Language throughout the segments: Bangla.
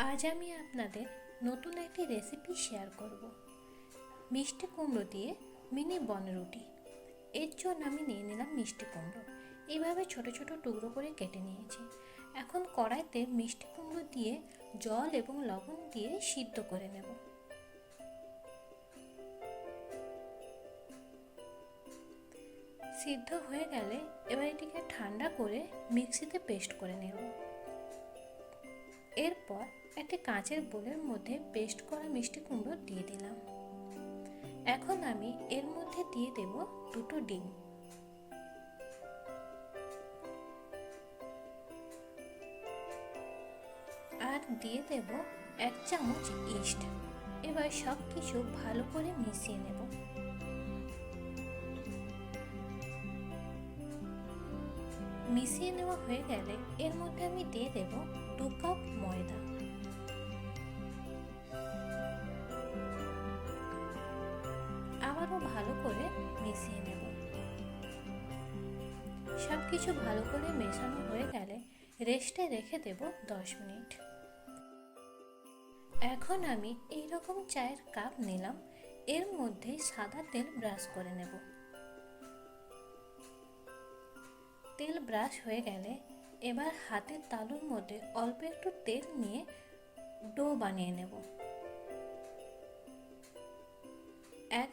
আজ আমি আপনাদের নতুন একটি রেসিপি শেয়ার করব। মিষ্টি কুমড়ো দিয়ে মিনি বনরুটি। এর জন্য আমি নিয়ে নিলাম মিষ্টি কুমড়ো। এইভাবে ছোট ছোট টুকরো করে কেটে নিয়েছি। এখন কড়াইতে মিষ্টি কুমড়ো দিয়ে জল এবং লবণ দিয়ে সিদ্ধ করে নেব। সিদ্ধ হয়ে গেলে এবার এটিকে ঠান্ডা করে মিক্সিতে পেস্ট করে নেব। এরপর একটি কাঁচের বোলের মধ্যে পেস্ট করা মিষ্টি কুমড়ো দিয়ে দিলাম। এখন আমি এর মধ্যে দিয়ে দেব দুটো ডিম। আর দিয়ে দেব 1 চামচ ইস্ট। এবার সব কিছু ভালো করে মিশিয়ে নেব। মিশিয়ে নেওয়া হয়ে গেলে এর মধ্যে আমি দিয়ে দেব 2 কাপ ময়দা। আবারও ভালো করে মিশিয়ে নেব। সবকিছু ভালো করে মেশানো হয়ে গেলে রেস্টে রেখে দেব 10 মিনিট। এখন আমি এইরকম চায়ের কাপ নিলাম। এর মধ্যে সাদা তেল ব্রাশ করে নেব। তেল ব্রাশ হয়ে গেলে এবার হাতের তালুর মধ্যে অল্প একটু তেল নিয়ে ডো বানিয়ে নেব।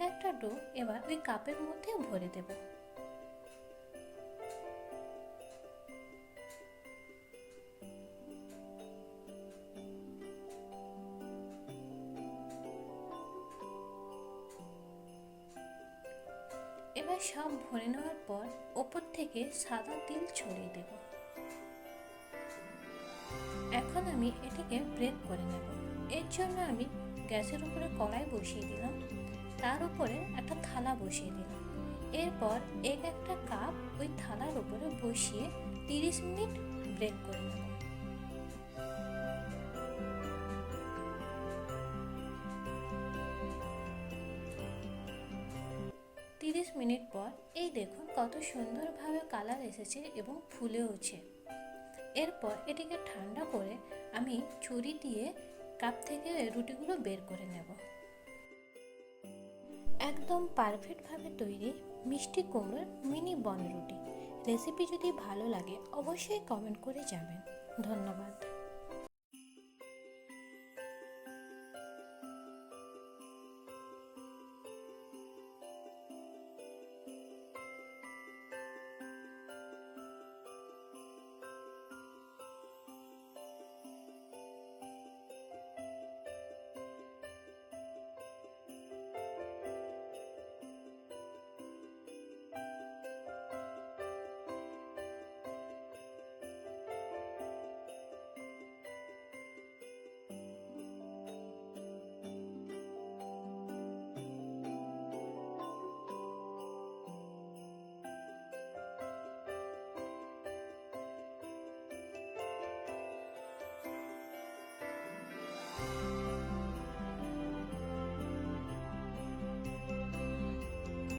একটা ডো এবার ওই কাপের মধ্যে ভরে দেব। এবার সব ভরে নেওয়ার পর ওপর থেকে সাদা তেল ছড়িয়ে দেব। এখন আমি এটিকে ব্রেক করে নেব। এর জন্য আমি গ্যাসের উপরে কড়াই বসিয়ে দিলাম। তার উপরে একটা থালা বসিয়ে দিলাম। এরপর একটা কাপ ওই থালার উপরে বসিয়ে 30 মিনিট ব্রেক করে নেব। তিরিশ মিনিট পর এই দেখুন কত সুন্দরভাবে কালার এসেছে এবং ফুলেওছে। এরপর এটিকে ঠান্ডা করে আমি ছুরি দিয়ে কাপ থেকে রুটিগুলো বের করে নেব। একদম পারফেক্টভাবে তৈরি মিষ্টি কুমড়োর মিনি বনরুটি। রেসিপি যদি ভালো লাগে অবশ্যই কমেন্ট করে যাবেন। ধন্যবাদ।